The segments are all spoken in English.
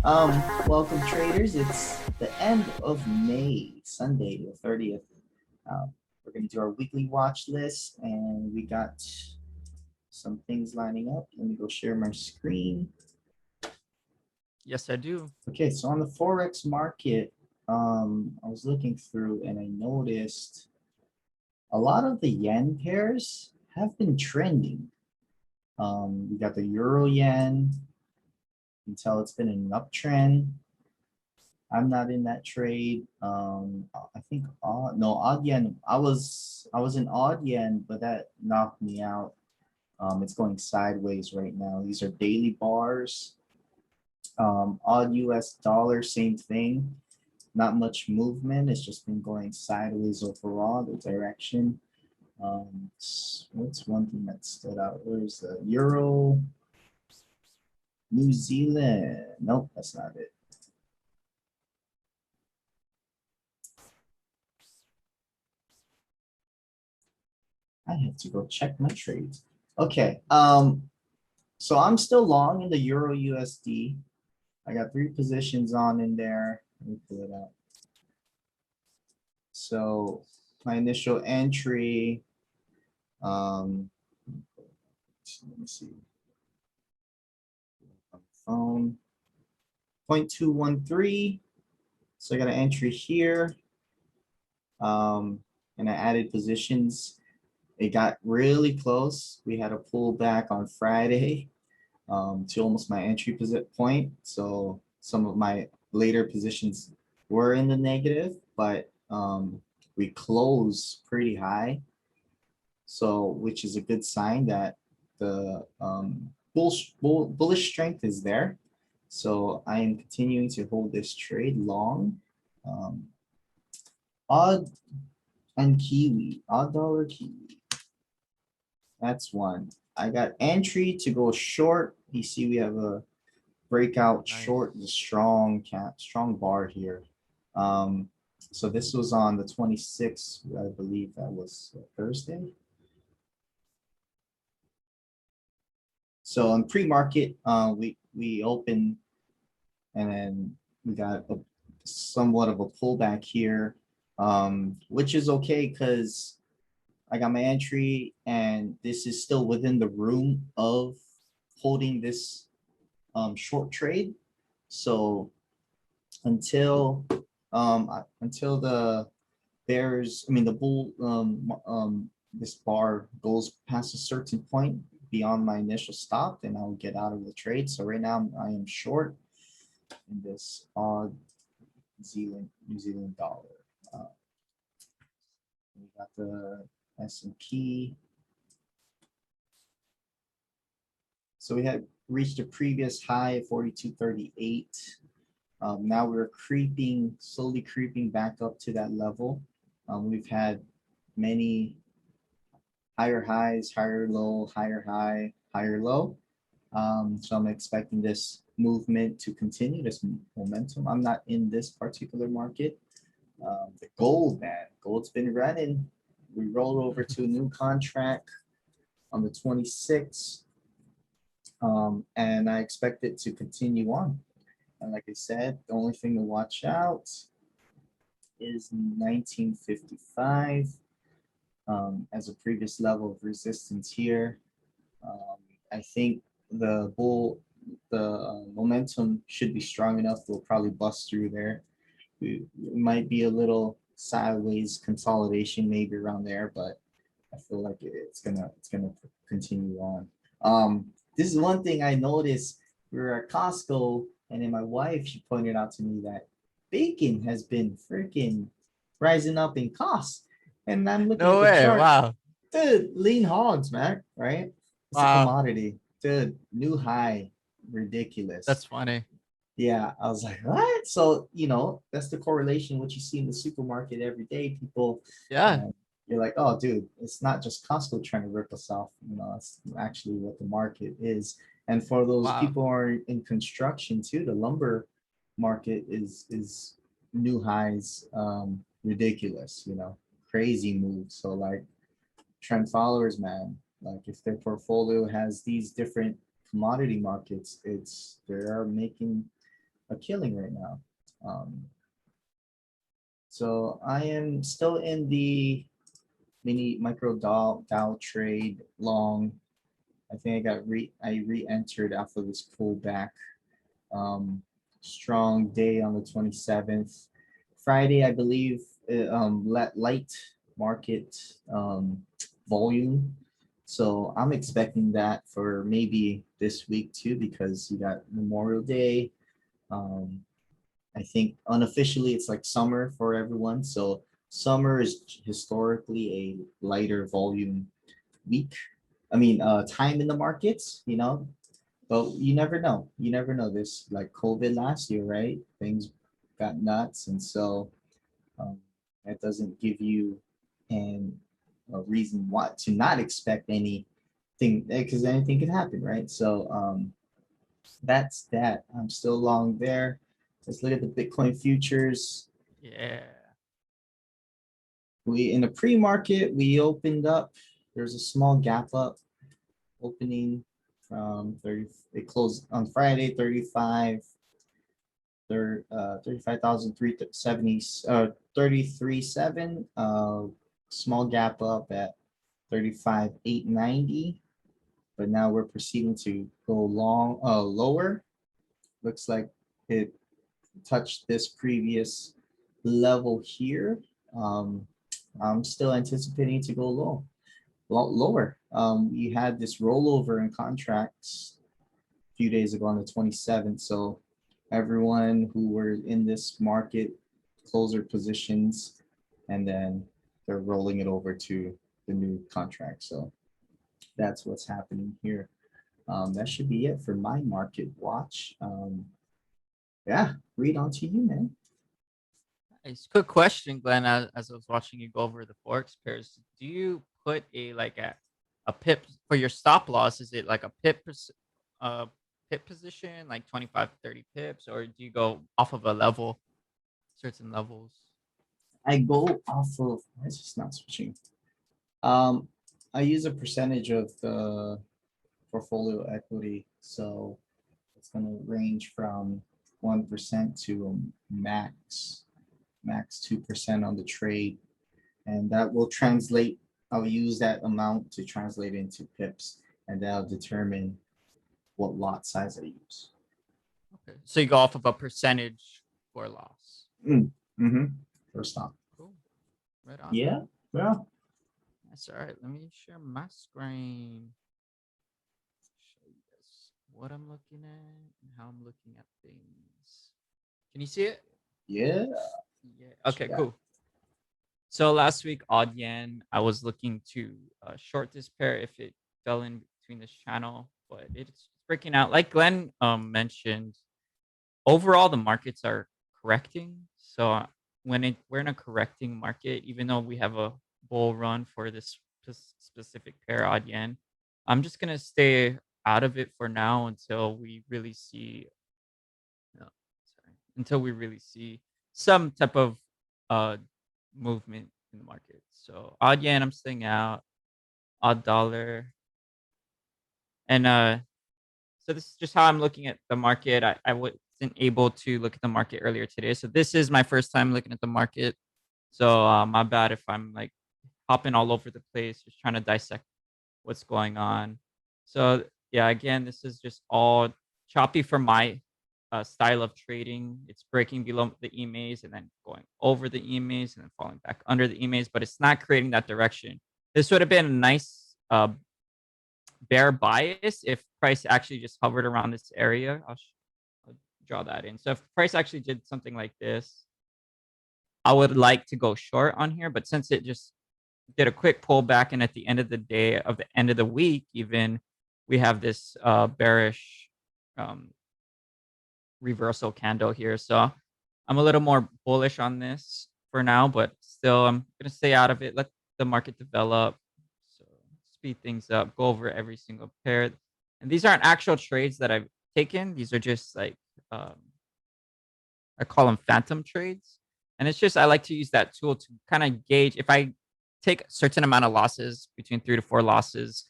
Welcome traders. It's the end of May, Sunday, the 30th. We're going to do our weekly watch list, and we got some things lining up. Let me go share my screen. Yes, I do. Okay, so on the Forex market, I was looking through and I noticed a lot of the yen pairs have been trending. We got the euro yen. You can tell it's been an uptrend. I'm not in that trade. I think no odd yen. I was in odd yen, but that knocked me out. It's going sideways right now. These are daily bars. Odd US dollar, same thing. Not much movement. It's just been going sideways overall. The direction. What's one thing that stood out? Where's the euro? New Zealand. Nope, that's not it. I have to go check my trades. Okay. So I'm still long in the Euro USD. I got 3 positions on in there. Let me pull it out. So my initial entry, let me see. On the phone, 0.213. So I got an entry here. And I added positions. It got really close. We had a pullback on Friday to almost my entry point. So some of my later positions were in the negative, but we closed pretty high. So, which is a good sign that the bullish strength is there. So I am continuing to hold this trade long. Odd and Kiwi, odd dollar Kiwi. That's one. I got entry to go short. You see, we have a breakout Nice. short, the strong bar here. So this was on the 26th, I believe that was Thursday. So on pre-market, we opened and then we got somewhat of a pullback here, which is okay because I got my entry and this is still within the room of holding this short trade. So until until the bears, I mean the bull, this bar goes past a certain point beyond my initial stop, then I'll get out of the trade. So right now I am short in this odd New Zealand dollar. We got the S&P. So we had reached a previous high of 42.38. Now we're slowly creeping back up to that level. We've had many higher highs, higher low, higher high, higher low. So I'm expecting this movement to continue, this momentum. I'm not in this particular market. The gold, man, gold's been running. We rolled over to a new contract on the 26th, and I expect it to continue on. And like I said, the only thing to watch out is 1955 as a previous level of resistance here. I think the momentum should be strong enough. We'll probably bust through there. It might be a little sideways consolidation maybe around there, but I feel like it's gonna continue on. This is one thing I noticed. We were at Costco, and then my wife, she pointed out to me that bacon has been freaking rising up in cost. And I'm looking at No the way. chart. Wow. Dude, lean hogs, man, right? It's a Wow. commodity. Dude, new high. Ridiculous. That's funny. Yeah, I was like, what? So, that's the correlation what you see in the supermarket every day. People, Yeah. uh, you're like, oh, dude, it's not just Costco trying to rip us off. It's actually what the market is. And for those Wow. people who are in construction too, the lumber market is new highs, ridiculous, crazy moves. So like trend followers, man, like if their portfolio has these different commodity markets, they're making a killing right now. So I am still in the mini micro Dow trade long. I think I re-entered after this pullback. Um, Strong day on the 27th. Friday, I believe, light market volume. So I'm expecting that for maybe this week too, because you got Memorial Day. Um, I think unofficially it's like summer for everyone. So summer is historically a lighter volume week. I mean, time in the markets, but you never know. You never know. This like COVID last year, right? Things got nuts, and so um, that doesn't give you an a reason why to not expect anything because anything can happen, right? So that's that. I'm still long there. Let's look at the Bitcoin futures. Yeah. We in the pre-market we opened up. There's a small gap up opening from 30. It closed on Friday 35,370 33.7 small gap up at 35,890, but now we're proceeding to go long lower. Looks like it touched this previous level here. um I'm still anticipating to go lower. We had this rollover in contracts a few days ago on the 27th. So everyone who were in this market closed their positions and then they're rolling it over to the new contract. So that's what's happening here. That should be it for my market watch. Yeah, Reid, on to you, man. Nice. Quick question, Glenn. As I was watching you go over the forex pairs, do you put a pip for your stop loss? Is it like a uh pip position, like 25 to 30 pips, or do you go off of a level, certain levels? I go off of, it's just not switching. Um, I use a percentage of the portfolio equity. So it's going to range from 1% to a max 2% on the trade. And that will translate, I'll use that amount to translate into pips, and that'll determine what lot size I use. Okay. So you go off of a percentage for loss. Mm-hmm. First off. Cool. Right on. Yeah. Yeah. That's all right. Let me share my screen. Show you guys what I'm looking at and how I'm looking at things. Can you see it? Yeah. Yeah. Okay, cool. So last week, odd yen, I was looking to short this pair if it fell in between this channel, but it's breaking out. Like Glenn mentioned, overall the markets are correcting. So we're in a correcting market, even though we have a bull run for this specific pair, odd yen, I'm just gonna stay out of it for now until we really see. No, sorry, until we really see some type of uh movement in the market. So odd yen, I'm staying out. Odd dollar, and so this is just how I'm looking at the market. I wasn't able to look at the market earlier today, so this is my first time looking at the market. So my bad if I'm like hopping all over the place, just trying to dissect what's going on. So yeah, again, this is just all choppy for my style of trading. It's breaking below the EMAs and then going over the EMAs and then falling back under the EMAs, but it's not creating that direction. This would have been a nice bear bias if price actually just hovered around this area. I'll draw that in. So if price actually did something like this, I would like to go short on here, but since it just did a quick pullback, and at the end of the day, of the end of the week, even we have this bearish um, reversal candle here. So I'm a little more bullish on this for now, but still, I'm gonna stay out of it. Let the market develop. So speed things up. Go over every single pair, and these aren't actual trades that I've taken. These are just like um, I call them phantom trades. And it's just I like to use that tool to kind of gauge if I take a certain amount of losses, between 3 to 4 losses,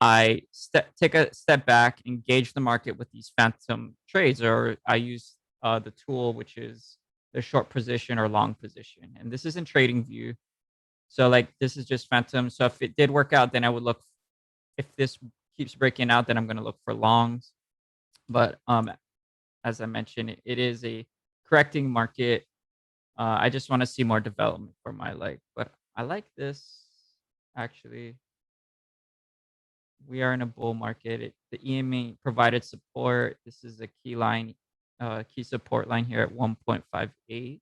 take a step back and gauge the market with these phantom trades, or I use the tool, which is the short position or long position. And this is in trading view. So like this is just phantom. So if it did work out, then I would look, if this keeps breaking out, then I'm going to look for longs. But as I mentioned, it is a correcting market. I just want to see more development for my like, but I like this actually. We are in a bull market. The EMA provided support. This is a key line, key support line here at 1.58.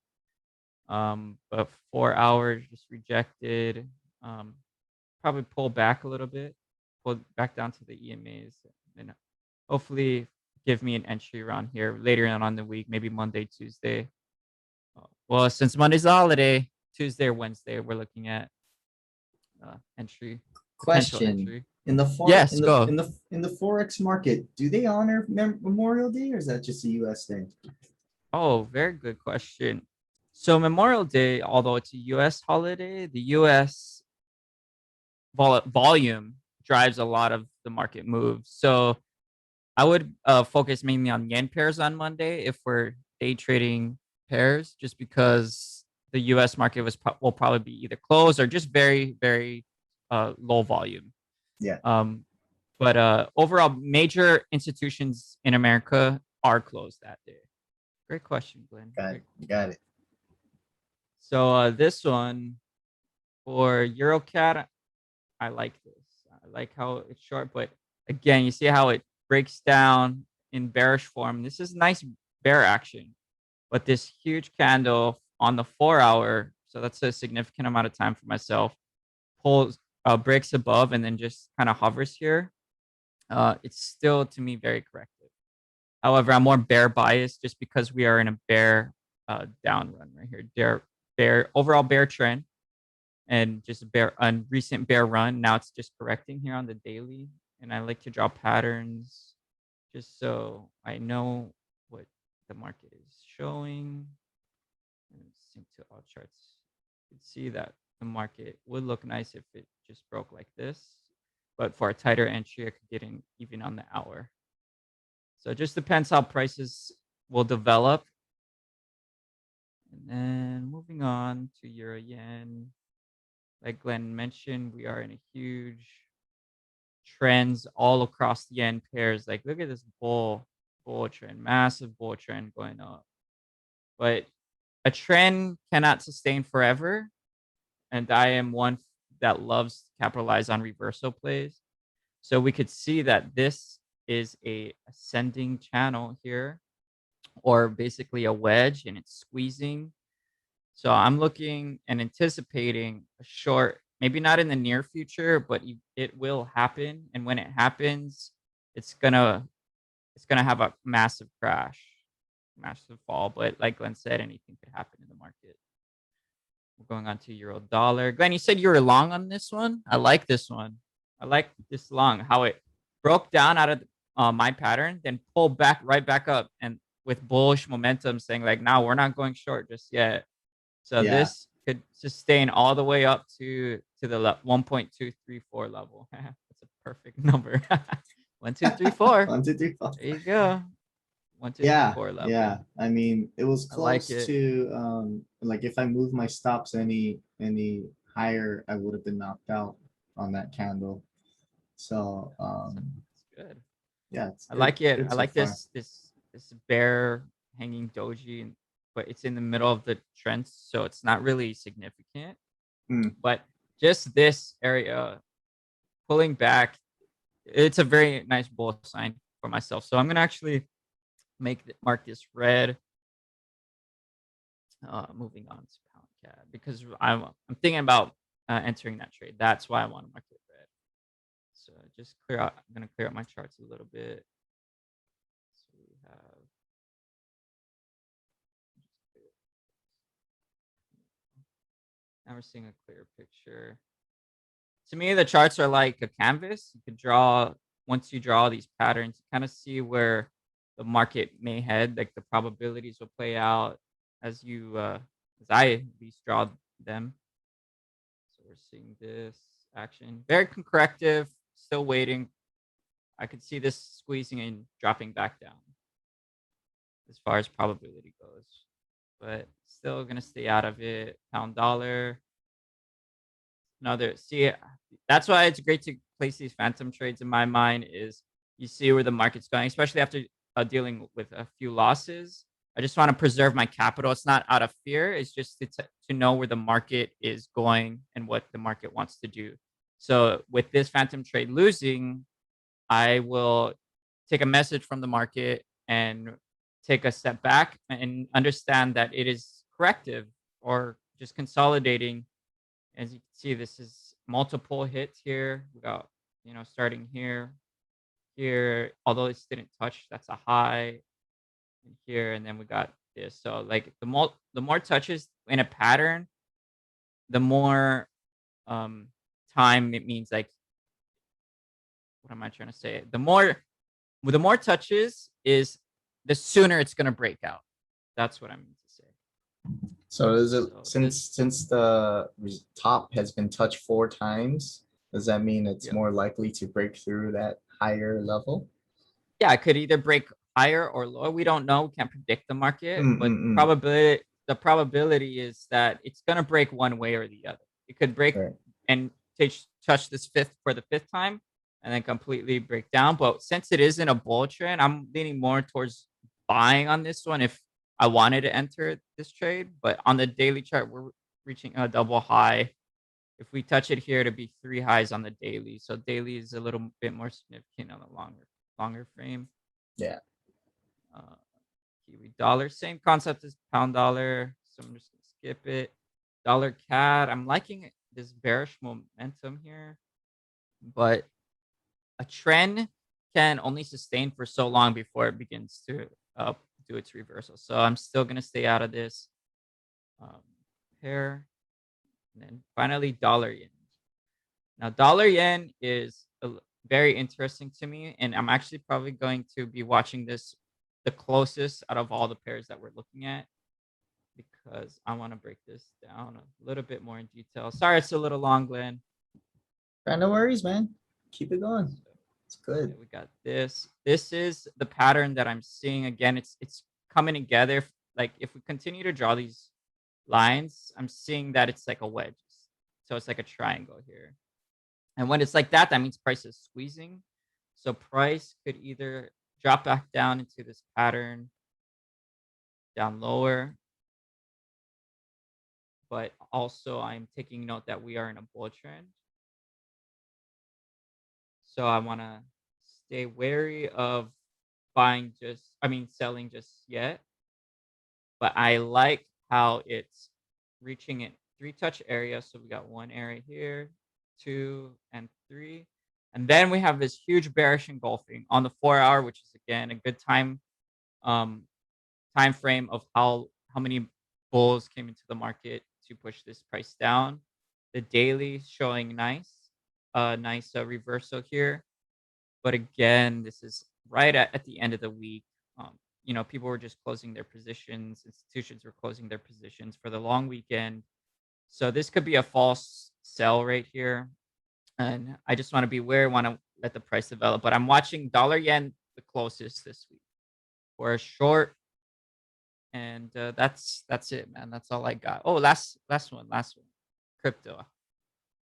But 4 hours just rejected. Probably pull back a little bit, pull back down to the EMAs, and hopefully give me an entry around here later on the week, maybe Monday, Tuesday. Well, since Monday's a holiday, Tuesday or Wednesday, we're looking at entry, potential Question: entry. in the Yes, go. in the forex market, do they honor Memorial Day, or is that just a U.S. thing? Oh, very good question. So Memorial Day, although it's a U.S. holiday, the U.S. volume drives a lot of the market moves. So I would focus mainly on yen pairs on Monday if we're day trading pairs, just because the U.S. market will probably be either closed or just very, very low volume. Yeah. But overall, major institutions in America are closed that day. Great question, Glenn. Got it. So this one for EuroCAD, I like this. I like how it's short, but again, you see how it breaks down in bearish form. This is nice bear action, but this huge candle on the 4 hour, so that's a significant amount of time for myself, pulls, breaks above and then just kind of hovers here. It's still, to me, very corrective. However, I'm more bear biased just because we are in a bear down run right here. Bear overall bear trend and just a recent bear run. Now it's just correcting here on the daily. And I like to draw patterns just so I know what the market is showing. And sync to all charts. You can see that the market would look nice if it just broke like this. But for a tighter entry, I could get in even on the hour. So it just depends how prices will develop. And then moving on to Euro Yen. Like Glenn mentioned, we are in a huge trends all across the yen pairs. Like look at this bull trend, massive bull trend going up. But a trend cannot sustain forever. And I am one that loves to capitalize on reversal plays. So we could see that this is a ascending channel here, or basically a wedge, and it's squeezing. So I'm looking and anticipating a short, maybe not in the near future, but it will happen. And when it happens, it's gonna have a massive crash, massive fall. But like Glenn said, anything could happen in the market. We're going on to euro dollar. Glenn, you said you were long on this one. I like this one. I like this long, how it broke down out of my pattern, then pulled back right back up, and with bullish momentum, saying like, "Now we're not going short just yet." So this could sustain all the way up to the 1.234 level. That's a perfect number. 1, 2, 3, 4. 1, 2, 3, 4. There you go. 1, 2, 3, 4 level. Yeah. I mean, it was close like it. to like if I moved my stops any higher, I would have been knocked out on that candle. So It's good. yeah, I like it. I so like far. this bear hanging doji, but it's in the middle of the trend, so it's not really significant. But just this area pulling back, it's a very nice bull sign for myself. So I'm gonna actually mark this red. Moving on to pound CAD because I'm thinking about entering that trade. That's why I want to mark it red. So just clear out. I'm gonna clear out my charts a little bit. So we have. Now we're seeing a clear picture. To me, the charts are like a canvas. You could draw, once you draw these patterns, you kind of see where the market may head, like the probabilities will play out as I at least draw them. So we're seeing this action. Very corrective, still waiting. I could see this squeezing and dropping back down. as far as probability goes. But still gonna stay out of it. Pound dollar. Another see, that's why it's great to place these phantom trades in my mind is you see where the market's going, especially after dealing with a few losses. I just want to preserve my capital. It's not out of fear. It's just to know where the market is going and what the market wants to do. So with this phantom trade losing, I will take a message from the market and take a step back and understand that it is corrective or just consolidating. As you can see, this is multiple hits here. We got, starting here, here, although this didn't touch, that's a high, and here, and then we got this. So like the more touches in a pattern, the more time it means, like, what am I trying to say? The more touches is the sooner it's gonna break out. That's what I mean to say. So is it since the top has been touched 4 times, does that mean it's more likely to break through that higher level? Yeah, it could either break higher or lower. We don't know. We can't predict the market, but the probability is that it's gonna break one way or the other. It could break and touch this for the 5th time and then completely break down. But since it isn't a bull trend, I'm leaning more towards buying on this one if I wanted to enter this trade. But on the daily chart, we're reaching a double high. If we touch it here, to be 3 highs on the daily. So daily is a little bit more significant on the longer frame. Yeah. Kiwi dollar, same concept as pound dollar. So I'm just gonna skip it. Dollar CAD, I'm liking this bearish momentum here, but a trend can only sustain for so long before it begins to do its reversal. So I'm still gonna stay out of this pair. And then finally, dollar yen. Now, dollar yen is very interesting to me, and I'm actually probably going to be watching this the closest out of all the pairs that we're looking at, because I want to break this down a little bit more in detail. Sorry, it's a little long, Glenn. No worries, man. Keep it going. It's good. Okay, we got this. This is the pattern that I'm seeing. Again, it's coming together. Like if we continue to draw these lines, I'm seeing that it's like a wedge. So it's like a triangle here. And when it's like that, that means price is squeezing. So price could either drop back down into this pattern, down lower. But also I'm taking note that we are in a bull trend. So I want to stay wary of selling just yet. But I like how it's reaching it 3 touch area. So we got 1 area here, 2 and 3. And then we have this huge bearish engulfing on the 4-hour, which is again a good time frame of how many bulls came into the market to push this price down. The daily showing nice reversal here. But again, this is right at the end of the week. People were just closing their positions. Institutions were closing their positions for the long weekend. So this could be a false sell right here. And I just want to be aware, want to let the price develop. But I'm watching dollar yen the closest this week for a short. And that's it, man. That's all I got. Oh, last one. Crypto.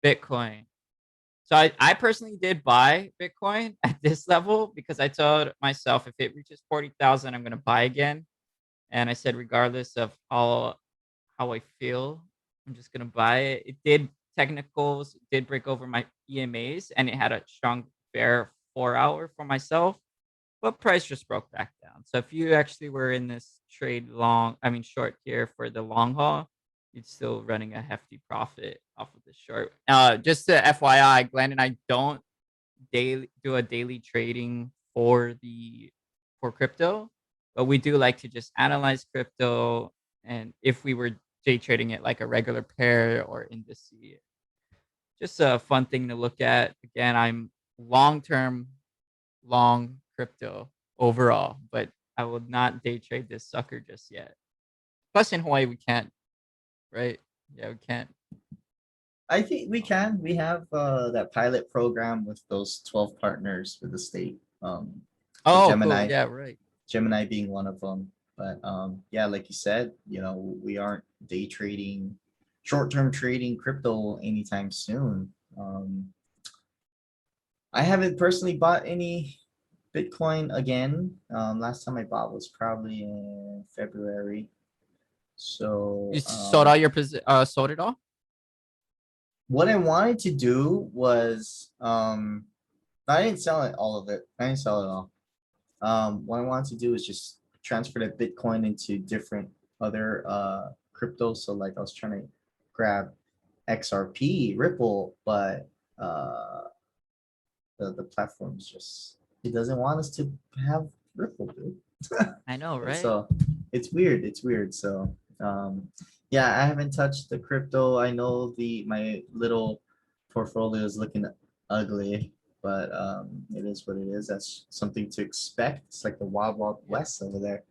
Bitcoin. So I personally did buy Bitcoin at this level because I told myself if it reaches 40,000, I'm going to buy again. And I said, regardless of how I feel, I'm just going to buy it. It did technicals, it did break over my EMAs, and it had a strong bear 4-hour for myself, but price just broke back down. So if you actually were in this trade short here for the long haul, you'd still running a hefty profit off of this short. Just to FYI, Glenn and I don't do a daily trading for crypto, but we do like to just analyze crypto. And if we were day trading it like a regular pair or indice, just a fun thing to look at. Again, I'm long crypto overall, but I will not day trade this sucker just yet. Plus in Hawaii, we can't, right? Yeah, we can't. I think we can. We have that pilot program with those 12 partners with the state. Oh, Gemini, cool. Yeah, right. Gemini being one of them. But yeah, like you said, we aren't day trading, short-term trading crypto anytime soon. I haven't personally bought any Bitcoin again. Last time I bought was probably in February. You So sold all your sold it all? what I wanted to do was I didn't sell it all of it. I didn't sell it all. What I wanted to do is just transfer the Bitcoin into different other cryptos. So like I was trying to grab XRP, Ripple, but the platform's just it doesn't want us to have Ripple, dude. I know, right? So it's weird. It's weird. So yeah, I haven't touched the crypto. I know my little portfolio is looking ugly, but it is what it is. That's something to expect. It's like the wild wild Yeah. west over there.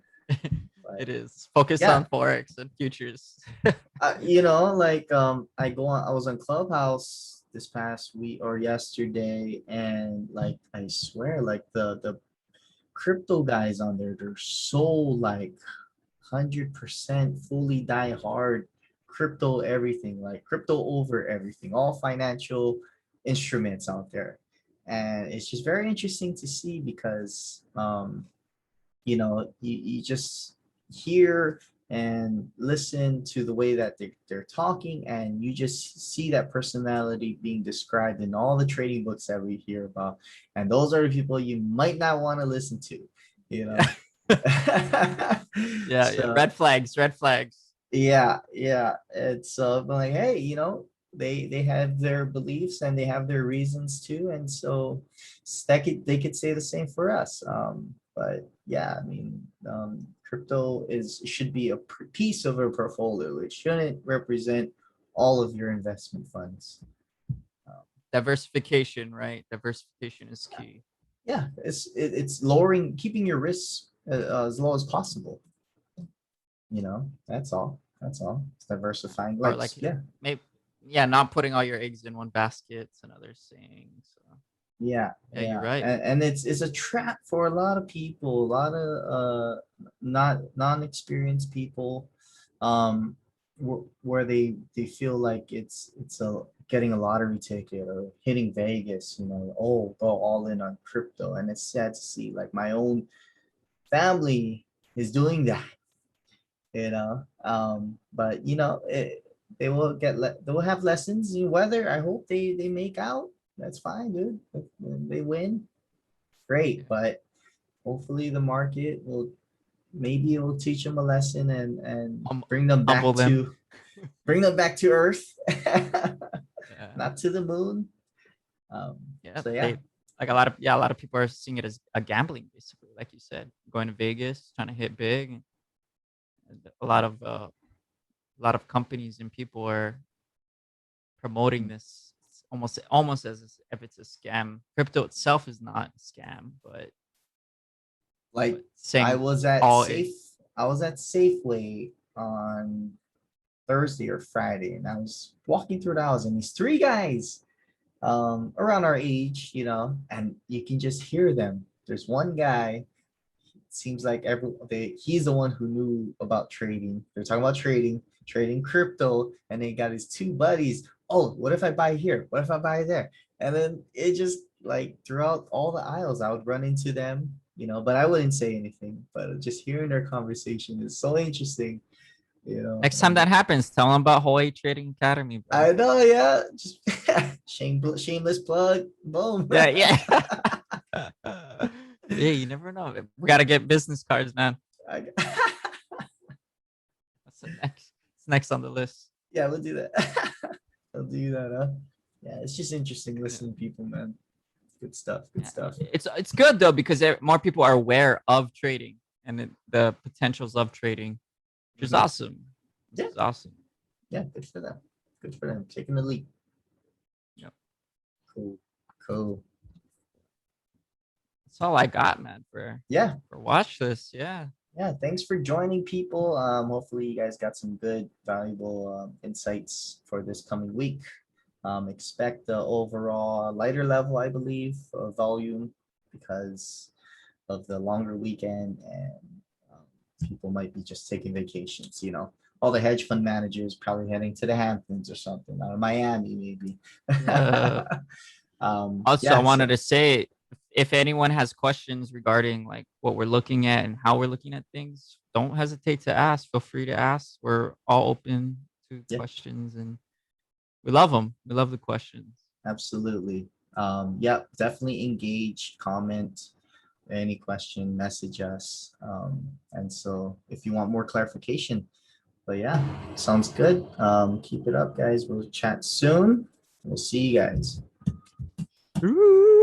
But It is. Focus yeah, on Forex and futures. like I was on Clubhouse this past week or yesterday, and like I swear, like the crypto guys on there, they're so like 100% fully die hard crypto everything, like crypto over everything, all financial instruments out there. And it's just very interesting to see because you just hear and listen to the way that they're talking, and you just see that personality being described in all the trading books that we hear about, and those are the people you might not want to listen to, you know. Yeah. So Red flags, red flags. yeah, it's I'm like, hey, they have their beliefs and they have their reasons too, and so they could say the same for us. But yeah, I mean, crypto should be a piece of a portfolio. It shouldn't represent all of your investment funds. Um, Diversification, right? Diversification is key. yeah, it's lowering, keeping your risks as low as possible. That's all. That's all. It's diversifying. Or Like, like yeah, maybe yeah, not putting all your eggs in one basket, it's another saying. So yeah, yeah, you're yeah. right. And it's a trap for a lot of people, a lot of not non-experienced people, where they feel like it's a getting a lottery ticket or hitting Vegas, oh, go all in on crypto. And it's sad to see like my own family is doing that, but they will have lessons. Whether I hope they make out, that's fine, dude. If they win, Yeah. great. But hopefully the market will, maybe it will teach them a lesson and hum- bring them Humble back them. to earth, Yeah. not to the moon. Yeah, So yeah. they like a lot of people are seeing it as a gambling, basically, like you said, going to Vegas, trying to hit big. And a lot of companies and people are promoting this. It's almost as if it's a scam. Crypto itself is not a scam, Like but saying all in. I was at Safeway on Thursday or Friday, and I was walking through the house, and these three guys, around our age, and you can just hear them. There's one guy, it seems like he's the one who knew about trading. They're talking about trading crypto, and they got his two buddies. Oh, what if I buy here? What if I buy there? And then it just like throughout all the aisles, I would run into them, but I wouldn't say anything. But just hearing their conversation is so interesting, Next time and that happens, tell them about Hawaii Trading Academy, bro. I know, yeah. Just shameless plug. Boom. Yeah, yeah. Yeah, you never know. We gotta get business cards, man. I- That's the next. It's next on the list. yeah, we'll do that. I'll do that, huh? Yeah, it's just interesting Yeah. listening to people, man. Good stuff. Good Yeah, stuff. it's good though because more people are aware of trading and the potentials of trading, which is Mhm. awesome. This Yeah, is awesome. yeah, good for them. Good for them. Taking the leap. Yep. Cool. Cool. That's all I got, man, Yeah, for watch this. Yeah. yeah. Thanks for joining, people. Hopefully you guys got some good, valuable insights for this coming week. Expect the overall lighter level, I believe, volume because of the longer weekend and people might be just taking vacations, you know. All the hedge fund managers probably heading to the Hamptons or something, or Miami maybe. Yeah. Also, I Yeah, wanted to say if anyone has questions regarding like what we're looking at and how we're looking at things, don't hesitate to ask. Feel free to ask. We're all open to yeah, questions and we love them. We love the questions. absolutely. Yeah, definitely engage, comment, any question, message us. And so if you want more clarification, but yeah, sounds good. Keep it up, guys. We'll chat soon. We'll see you guys. Ooh.